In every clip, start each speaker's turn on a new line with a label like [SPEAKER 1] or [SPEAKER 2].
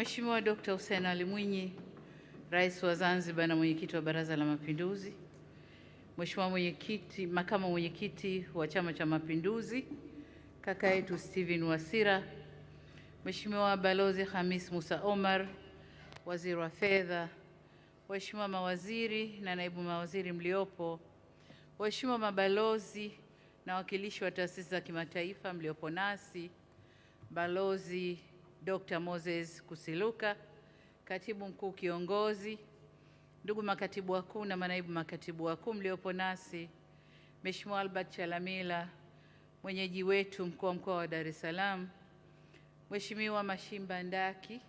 [SPEAKER 1] Mheshimiwa Dr. Hussein Ali Mwinyi, Rais wa Zanzibar na Mwenyekiti wa Baraza la Mapinduzi, Mheshimiwa Makamu Mwenyekiti wa Chama cha Mapinduzi, kaka yetu Steven Wasira, Mheshimiwa Balozi Hamis Musa Omar, Waziri wa Fedha, waheshimiwa mawaziri na naibu mawaziri mliopo, waheshimiwa mabalozi na wakilishi wa taasisi za kimataifa mliopo nasi, Balozi Dr. Moses Kusiluka, Katibu Mkuu Kiongozi, ndugu makatibu wakuu na manaibu makatibu wakuu mliopo nasi, Mheshimiwa Albert Chalamila, mwenyeji wetu mkuu wa mkoa wa Dar es Salaam, Mheshimiwa Mashimba Ndaki,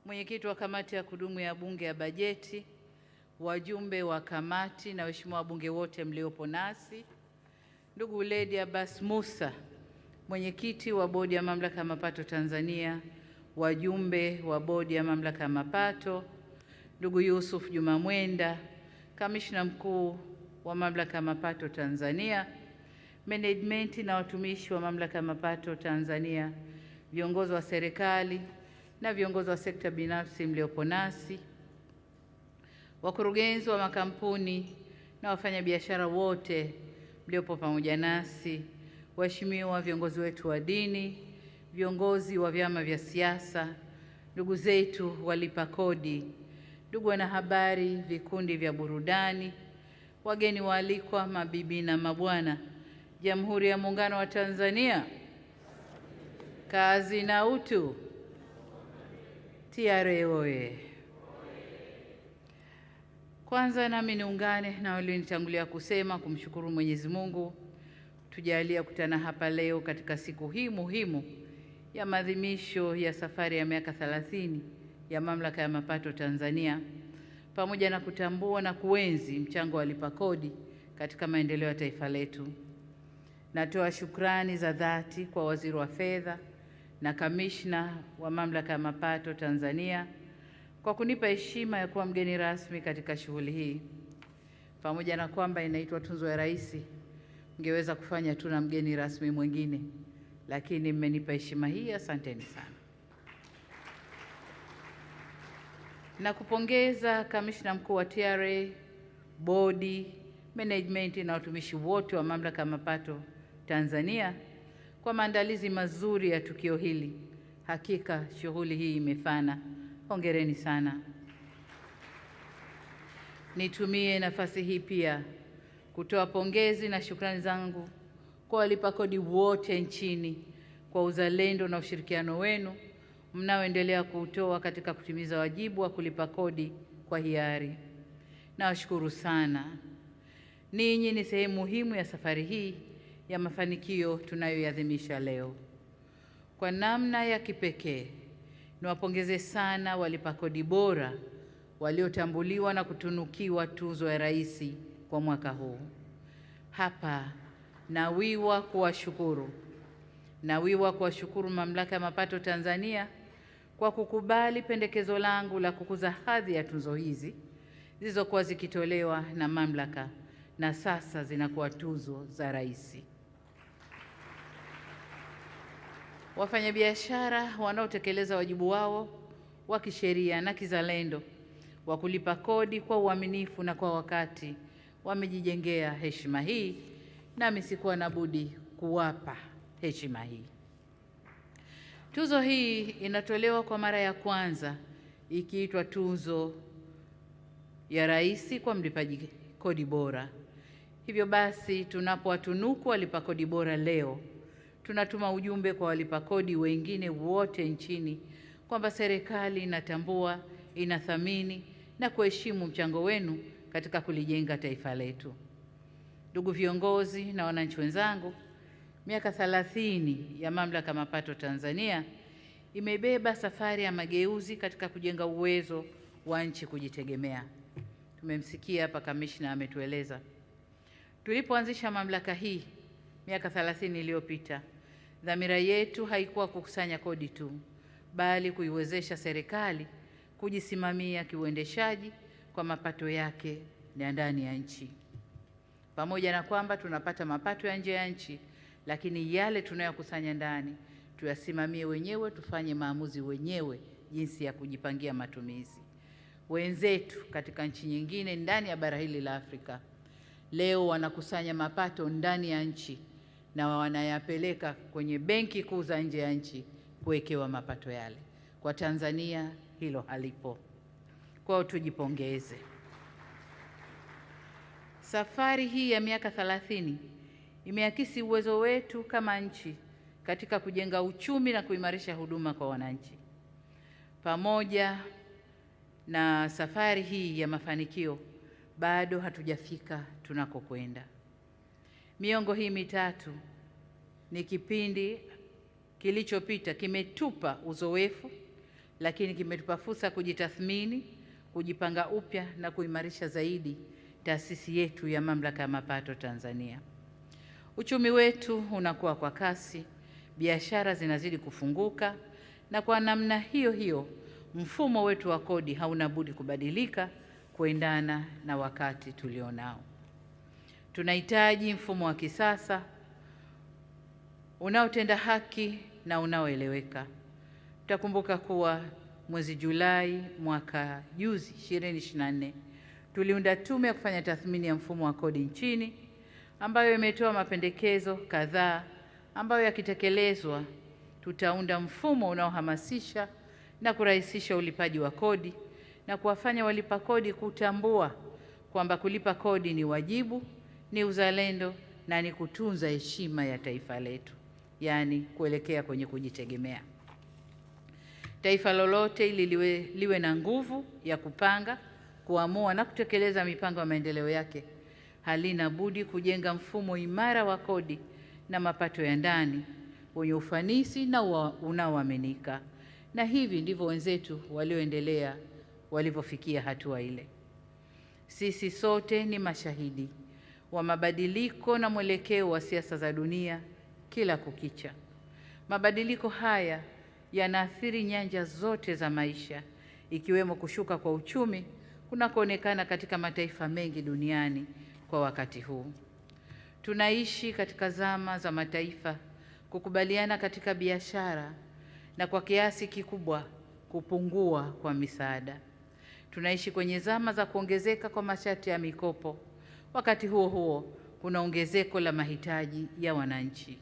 [SPEAKER 1] mwenyekiti wa kamati ya kudumu ya Bunge ya bajeti, wajumbe wa kamati na waheshimiwa wabunge wote mliopo nasi, ndugu Lady Abbas Musa, mwenyekiti wa bodi ya mamlaka ya mapato Tanzania, wajumbe wa bodi ya mamlaka ya mapato, ndugu Yusuf Juma Mwenda, kamishna mkuu wa mamlaka ya mapato Tanzania, management na watumishi wa mamlaka ya mapato Tanzania, viongozi wa serikali na viongozi wa sekta binafsi mliopo nasi, wakurugenzi wa makampuni na wafanyabiashara wote mliopo pamoja nasi, waheshimiwa viongozi wetu wa dini, viongozi wa vyama vya siasa, ndugu zetu walipa kodi, ndugu wanahabari, vikundi vya burudani, wageni waalikwa, mabibi na mabwana, Jamhuri ya Muungano wa Tanzania, kazi na utu. TRA oye! Kwanza nami niungane na walionitangulia kusema kumshukuru Mwenyezi Mungu tujalia kutana hapa leo katika siku hii muhimu ya maadhimisho ya safari ya miaka 30 ya Mamlaka ya Mapato Tanzania, pamoja na kutambua na kuenzi mchango wa walipa kodi katika maendeleo ya taifa letu. Natoa shukrani za dhati kwa Waziri wa Fedha na Kamishna wa Mamlaka ya Mapato Tanzania kwa kunipa heshima ya kuwa mgeni rasmi katika shughuli hii. Pamoja na kwamba inaitwa Tuzo ya Rais, mngeweza kufanya tu na mgeni rasmi mwingine, lakini mmenipa heshima hii, asanteni sana. Na kupongeza Kamishna Mkuu wa TRA, bodi, management na watumishi wote wa Mamlaka ya Mapato Tanzania kwa maandalizi mazuri ya tukio hili. Hakika shughuli hii imefana. Hongereni sana. Nitumie nafasi hii pia kutoa pongezi na shukrani zangu kwa walipa kodi wote nchini kwa uzalendo na ushirikiano wenu mnaoendelea kuutoa katika kutimiza wajibu wa kulipa kodi kwa hiari. Nawashukuru sana. Ninyi ni sehemu muhimu ya safari hii ya mafanikio tunayoadhimisha leo. Kwa namna ya kipekee, niwapongeze sana walipa kodi bora waliotambuliwa na kutunukiwa Tuzo ya Rais kwa mwaka huu. Hapa nawiwa kuwashukuru Mamlaka ya Mapato Tanzania kwa kukubali pendekezo langu la kukuza hadhi ya tuzo hizi zilizokuwa zikitolewa na mamlaka na sasa zinakuwa tuzo za Rais. Wafanyabiashara wanaotekeleza wajibu wao wa kisheria na kizalendo wa kulipa kodi kwa uaminifu na kwa wakati wamejijengea heshima hii, nami sikuwa na budi kuwapa heshima hii. Tuzo hii inatolewa kwa mara ya kwanza ikiitwa Tuzo ya Rais kwa mlipaji kodi bora. Hivyo basi, tunapowatunuku walipa kodi bora leo, tunatuma ujumbe kwa walipa kodi wengine wote nchini kwamba serikali inatambua, inathamini na kuheshimu mchango wenu katika kulijenga taifa letu. Ndugu viongozi na wananchi wenzangu, miaka 30 ya Mamlaka ya Mapato Tanzania imebeba safari ya mageuzi katika kujenga uwezo wa nchi kujitegemea. Tumemsikia hapa kamishna ametueleza. Tulipoanzisha mamlaka hii miaka 30 iliyopita, dhamira yetu haikuwa kukusanya kodi tu, bali kuiwezesha serikali kujisimamia kiuendeshaji kwa mapato yake ya ndani ya nchi. Pamoja na kwamba tunapata mapato ya nje ya nchi, lakini yale tunayokusanya ndani tuyasimamie wenyewe, tufanye maamuzi wenyewe jinsi ya kujipangia matumizi. Wenzetu katika nchi nyingine ndani ya bara hili la Afrika leo wanakusanya mapato ndani ya nchi na wanayapeleka kwenye benki kuu za nje ya nchi kuwekewa mapato yale. Kwa Tanzania hilo halipo. Kwa hiyo tujipongeze. Safari hii ya miaka 30 imeakisi uwezo wetu kama nchi katika kujenga uchumi na kuimarisha huduma kwa wananchi. Pamoja na safari hii ya mafanikio, bado hatujafika tunakokwenda. Miongo hii mitatu ni kipindi kilichopita kimetupa uzoefu, lakini kimetupa fursa kujitathmini, kujipanga upya na kuimarisha zaidi taasisi yetu ya Mamlaka ya Mapato Tanzania. Uchumi wetu unakuwa kwa kasi, biashara zinazidi kufunguka, na kwa namna hiyo hiyo mfumo wetu wa kodi hauna budi kubadilika kuendana na wakati tulionao. Tunahitaji mfumo wa kisasa unaotenda haki na unaoeleweka. Tutakumbuka kuwa mwezi Julai mwaka juzi 2024 tuliunda tume ya kufanya tathmini ya mfumo wa kodi nchini ambayo imetoa mapendekezo kadhaa ambayo yakitekelezwa tutaunda mfumo unaohamasisha na kurahisisha ulipaji wa kodi na kuwafanya walipa kodi kutambua kwamba kulipa kodi ni wajibu, ni uzalendo na ni kutunza heshima ya taifa letu, yaani kuelekea kwenye kujitegemea. Taifa lolote ili liwe na nguvu ya kupanga, kuamua na kutekeleza mipango ya maendeleo yake halina budi kujenga mfumo imara wa kodi na mapato ya ndani wenye ufanisi na unaoaminika. Na hivi ndivyo wenzetu walioendelea walivyofikia hatua ile. Sisi sote ni mashahidi wa mabadiliko na mwelekeo wa siasa za dunia kila kukicha. Mabadiliko haya yanaathiri nyanja zote za maisha, ikiwemo kushuka kwa uchumi kunakoonekana katika mataifa mengi duniani kwa wakati huu. Tunaishi katika zama za mataifa kukubaliana katika biashara na kwa kiasi kikubwa kupungua kwa misaada. Tunaishi kwenye zama za kuongezeka kwa masharti ya mikopo. Wakati huo huo, kuna ongezeko la mahitaji ya wananchi.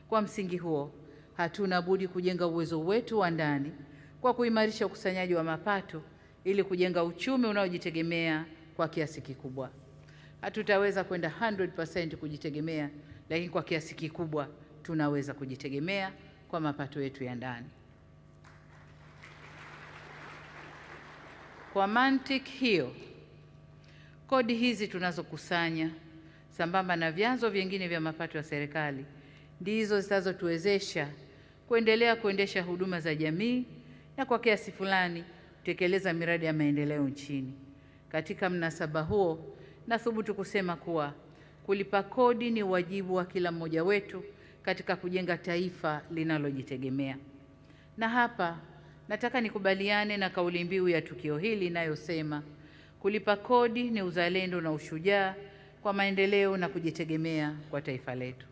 [SPEAKER 1] Kwa msingi huo, hatuna budi kujenga uwezo wetu wa ndani kwa kuimarisha ukusanyaji wa mapato ili kujenga uchumi unaojitegemea kwa kiasi kikubwa. Hatutaweza kwenda 100% kujitegemea, lakini kwa kiasi kikubwa tunaweza kujitegemea kwa mapato yetu ya ndani. Kwa mantiki hiyo, kodi hizi tunazokusanya sambamba na vyanzo vingine vya mapato ya serikali ndizo zitazotuwezesha kuendelea kuendesha huduma za jamii na kwa kiasi fulani kutekeleza miradi ya maendeleo nchini. Katika mnasaba huo, nathubutu kusema kuwa kulipa kodi ni wajibu wa kila mmoja wetu katika kujenga taifa linalojitegemea. Na hapa nataka nikubaliane na kauli mbiu ya tukio hili inayosema kulipa kodi ni uzalendo na ushujaa kwa maendeleo na kujitegemea kwa taifa letu.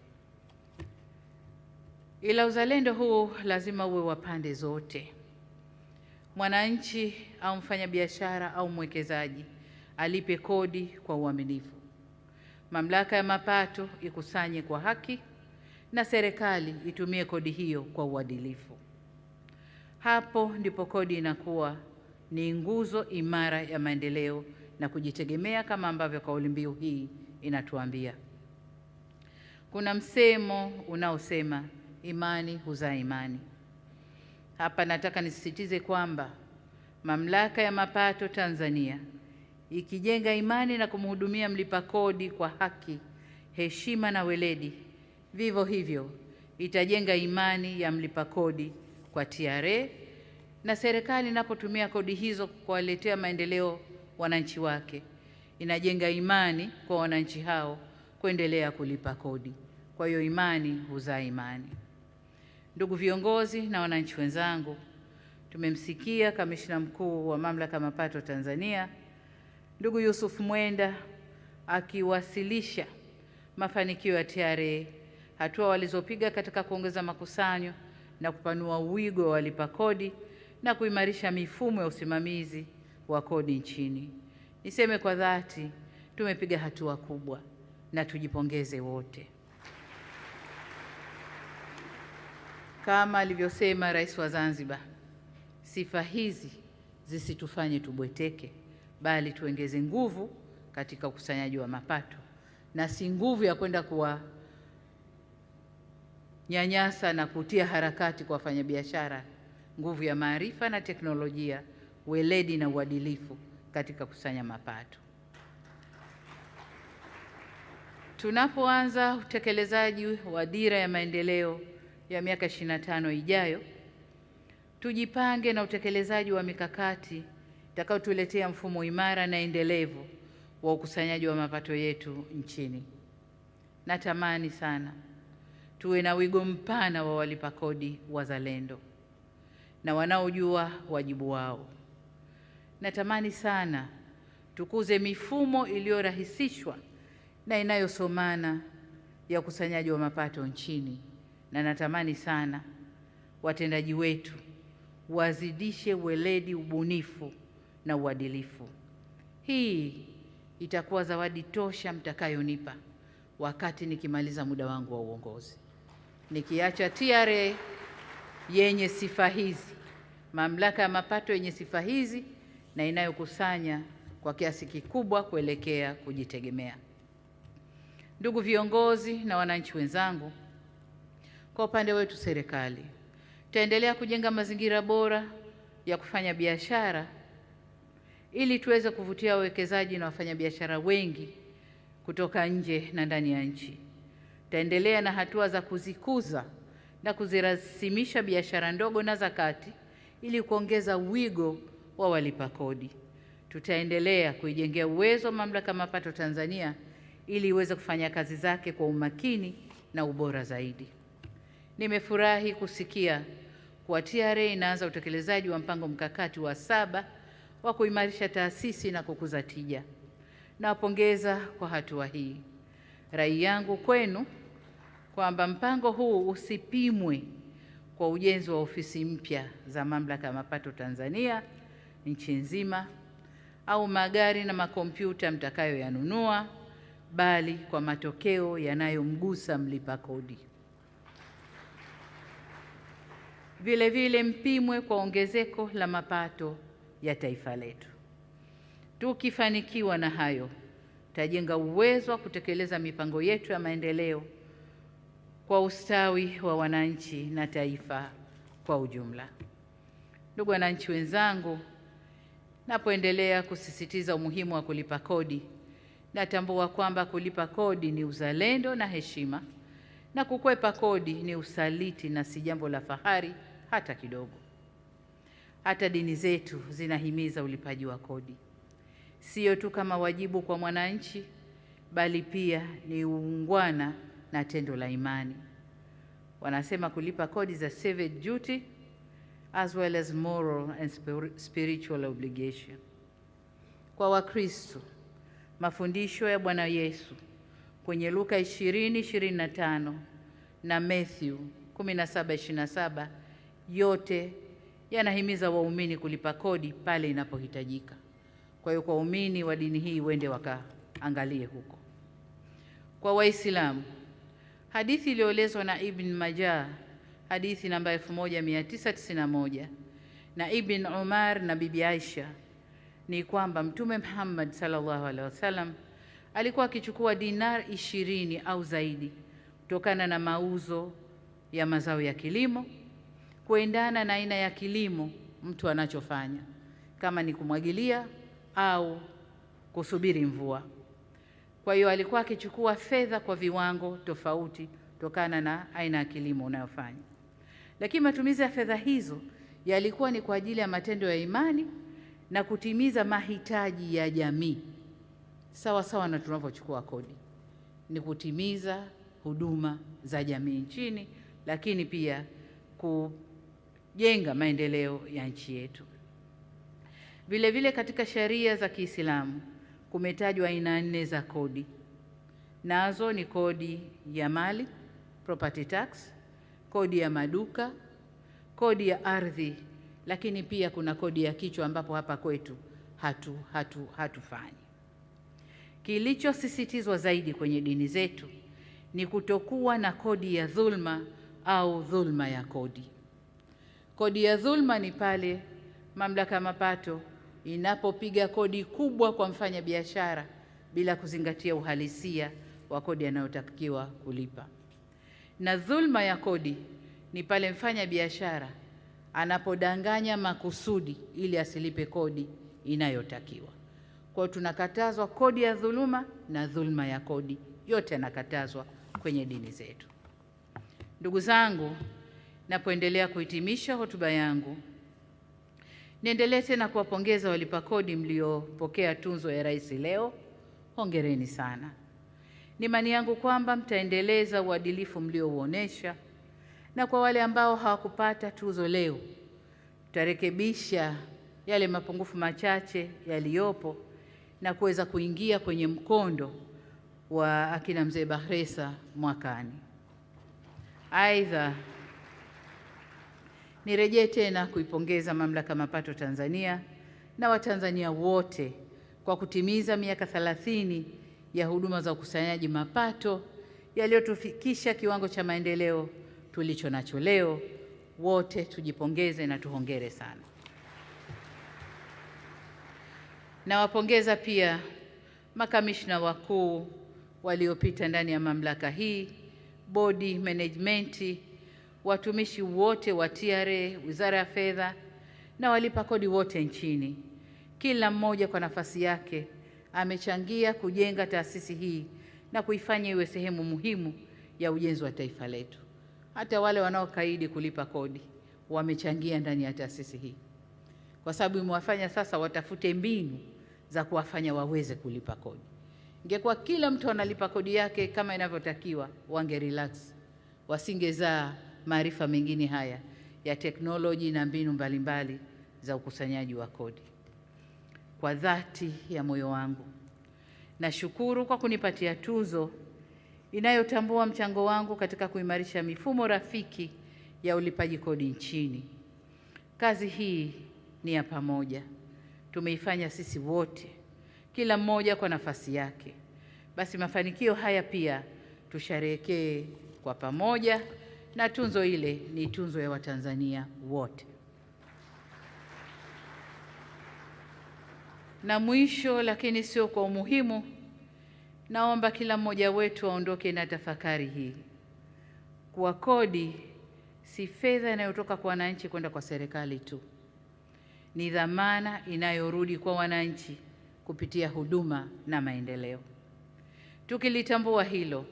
[SPEAKER 1] Ila uzalendo huu lazima uwe wa pande zote. Mwananchi au mfanyabiashara au mwekezaji alipe kodi kwa uaminifu. Mamlaka ya mapato ikusanye kwa haki na serikali itumie kodi hiyo kwa uadilifu. Hapo ndipo kodi inakuwa ni nguzo imara ya maendeleo na kujitegemea kama ambavyo kauli mbiu hii inatuambia. Kuna msemo unaosema imani huzaa imani. Hapa nataka nisisitize kwamba Mamlaka ya Mapato Tanzania ikijenga imani na kumhudumia mlipa kodi kwa haki, heshima na weledi, vivyo hivyo itajenga imani ya mlipa kodi kwa TRA, na serikali inapotumia kodi hizo kuwaletea maendeleo wananchi wake, inajenga imani kwa wananchi hao kuendelea kulipa kodi. Kwa hiyo imani huzaa imani. Ndugu viongozi na wananchi wenzangu, tumemsikia Kamishna Mkuu wa Mamlaka ya Mapato Tanzania, ndugu Yusuf Mwenda, akiwasilisha mafanikio ya TRA, hatua walizopiga katika kuongeza makusanyo na kupanua wigo wa walipa kodi na kuimarisha mifumo ya usimamizi wa kodi nchini. Niseme kwa dhati, tumepiga hatua kubwa na tujipongeze wote. Kama alivyosema Rais wa Zanzibar, sifa hizi zisitufanye tubweteke, bali tuongeze nguvu katika ukusanyaji wa mapato, na si nguvu ya kwenda kuwanyanyasa na kutia harakati kwa wafanyabiashara, nguvu ya maarifa na teknolojia, weledi na uadilifu katika kusanya mapato. Tunapoanza utekelezaji wa dira ya maendeleo ya miaka 25 ijayo, tujipange na utekelezaji wa mikakati itakayotuletea mfumo imara na endelevu wa ukusanyaji wa mapato yetu nchini. Natamani sana tuwe na wigo mpana wa walipa kodi wazalendo na wanaojua wajibu wao. Natamani sana tukuze mifumo iliyorahisishwa na inayosomana ya ukusanyaji wa mapato nchini, na natamani sana watendaji wetu wazidishe weledi, ubunifu na uadilifu. Hii itakuwa zawadi tosha mtakayonipa wakati nikimaliza muda wangu wa uongozi. Nikiacha TRA yenye sifa hizi, mamlaka ya mapato yenye sifa hizi na inayokusanya kwa kiasi kikubwa kuelekea kujitegemea. Ndugu viongozi na wananchi wenzangu, kwa upande wetu serikali tutaendelea kujenga mazingira bora ya kufanya biashara ili tuweze kuvutia wawekezaji na wafanyabiashara wengi kutoka nje na ndani ya nchi. Tutaendelea na hatua za kuzikuza na kuzirasimisha biashara ndogo na za kati ili kuongeza wigo wa walipa kodi. Tutaendelea kuijengea uwezo mamlaka ya mapato Tanzania ili iweze kufanya kazi zake kwa umakini na ubora zaidi. Nimefurahi kusikia kuwa TRA inaanza utekelezaji wa mpango mkakati wa 7 wa kuimarisha taasisi na kukuza tija. Nawapongeza kwa hatua hii. Rai yangu kwenu kwamba mpango huu usipimwe kwa ujenzi wa ofisi mpya za mamlaka ya mapato Tanzania nchi nzima au magari na makompyuta mtakayoyanunua, bali kwa matokeo yanayomgusa mlipa kodi. Vile vile mpimwe kwa ongezeko la mapato ya taifa letu. Tukifanikiwa na hayo, tutajenga uwezo wa kutekeleza mipango yetu ya maendeleo kwa ustawi wa wananchi na taifa kwa ujumla. Ndugu wananchi wenzangu, napoendelea kusisitiza umuhimu wa kulipa kodi, natambua kwamba kulipa kodi ni uzalendo na heshima, na kukwepa kodi ni usaliti na si jambo la fahari hata kidogo. Hata dini zetu zinahimiza ulipaji wa kodi, sio tu kama wajibu kwa mwananchi, bali pia ni uungwana na tendo la imani. Wanasema kulipa kodi is a civic duty as well as moral and spiritual obligation. Kwa Wakristo, mafundisho ya Bwana Yesu kwenye Luka 20:25 na Matthew 17:27 yote yanahimiza waumini kulipa kodi pale inapohitajika. Kwa hiyo kwa waumini wa dini hii wende wakaangalie huko. Kwa Waislamu, hadithi iliyoelezwa na Ibn Majah, hadithi namba 1991 na Ibn Umar na Bibi Aisha, ni kwamba Mtume Muhammad sallallahu alaihi wasallam alikuwa akichukua dinar 20 au zaidi kutokana na mauzo ya mazao ya kilimo kuendana na aina ya kilimo mtu anachofanya, kama ni kumwagilia au kusubiri mvua. Kwa hiyo alikuwa akichukua fedha kwa viwango tofauti kutokana na aina ya kilimo unayofanya. Lakini matumizi ya fedha hizo yalikuwa ni kwa ajili ya matendo ya imani na kutimiza mahitaji ya jamii. Sawa sawa na tunavyochukua kodi, ni kutimiza huduma za jamii nchini, lakini pia kujenga maendeleo ya nchi yetu. Vile vile katika sheria za Kiislamu kumetajwa aina 4 za kodi. Nazo ni kodi ya mali, property tax, kodi ya maduka, kodi ya ardhi lakini pia kuna kodi ya kichwa ambapo hapa kwetu hatufanyi. Kilichosisitizwa zaidi kwenye dini zetu ni kutokuwa na kodi ya dhulma au dhulma ya kodi. Kodi ya dhulma ni pale mamlaka ya mapato inapopiga kodi kubwa kwa mfanya biashara bila kuzingatia uhalisia wa kodi anayotakiwa kulipa. Na dhulma ya kodi ni pale mfanya biashara anapodanganya makusudi ili asilipe kodi inayotakiwa. Kwa hiyo tunakatazwa kodi ya dhuluma na dhulma ya kodi, yote yanakatazwa kwenye dini zetu. Ndugu zangu, napoendelea kuhitimisha hotuba yangu, niendelee tena kuwapongeza walipa kodi mliopokea tunzo ya Rais leo. Hongereni sana. Ni imani yangu kwamba mtaendeleza uadilifu mliouonesha, na kwa wale ambao hawakupata tuzo leo, tutarekebisha yale mapungufu machache yaliyopo na kuweza kuingia kwenye mkondo wa akina mzee Bakhresa mwakani. Aidha, nirejee tena kuipongeza Mamlaka ya Mapato Tanzania na Watanzania wote kwa kutimiza miaka 30 ya huduma za ukusanyaji mapato yaliyotufikisha kiwango cha maendeleo tulicho nacho leo. Wote tujipongeze na tuhongere sana. Nawapongeza pia makamishna wakuu waliopita ndani ya mamlaka hii, bodi, management, watumishi wote wa TRA, Wizara ya Fedha na walipa kodi wote nchini. Kila mmoja kwa nafasi yake amechangia kujenga taasisi hii na kuifanya iwe sehemu muhimu ya ujenzi wa taifa letu. Hata wale wanaokaidi kulipa kodi wamechangia ndani ya taasisi hii, kwa sababu imewafanya sasa watafute mbinu za kuwafanya waweze kulipa kodi. Ingekuwa kila mtu analipa kodi yake kama inavyotakiwa, wange relax, wasingezaa maarifa mengine haya ya teknoloji na mbinu mbalimbali za ukusanyaji wa kodi. Kwa dhati ya moyo wangu nashukuru kwa kunipatia tuzo inayotambua mchango wangu katika kuimarisha mifumo rafiki ya ulipaji kodi nchini. Kazi hii ni ya pamoja, tumeifanya sisi wote, kila mmoja kwa nafasi yake. Basi mafanikio haya pia tusherehekee kwa pamoja, na tunzo ile ni tunzo ya Watanzania wote. Na mwisho lakini sio kwa umuhimu, naomba kila mmoja wetu aondoke na tafakari hii: kuwa kodi si fedha inayotoka kwa wananchi kwenda kwa serikali tu, ni dhamana inayorudi kwa wananchi kupitia huduma na maendeleo. Tukilitambua hilo,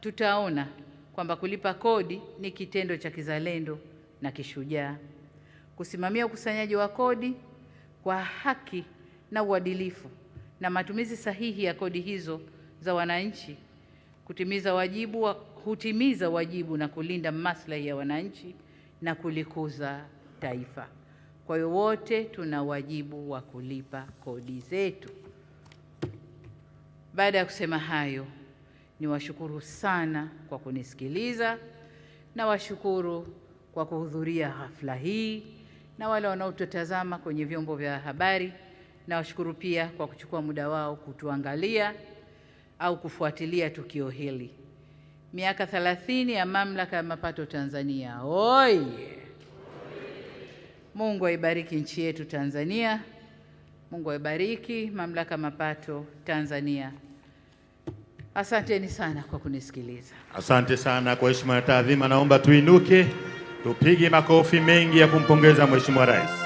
[SPEAKER 1] tutaona kwamba kulipa kodi ni kitendo cha kizalendo na kishujaa. Kusimamia ukusanyaji wa kodi kwa haki na uadilifu na matumizi sahihi ya kodi hizo za wananchi, hutimiza wajibu na kulinda maslahi ya wananchi na kulikuza taifa. Kwa hiyo wote tuna wajibu wa kulipa kodi zetu. Baada ya kusema hayo, niwashukuru sana kwa kunisikiliza, na washukuru kwa kuhudhuria hafla hii, na wale wanaotutazama kwenye vyombo vya habari, na washukuru pia kwa kuchukua muda wao kutuangalia au kufuatilia tukio hili. Miaka 30 ya Mamlaka ya Mapato Tanzania. Oye! Mungu aibariki nchi yetu Tanzania. Mungu aibariki Mamlaka ya Mapato Tanzania. Asanteni sana kwa kunisikiliza.
[SPEAKER 2] Asante sana. Kwa heshima na taadhima, naomba tuinuke tupige makofi mengi ya kumpongeza Mheshimiwa Rais.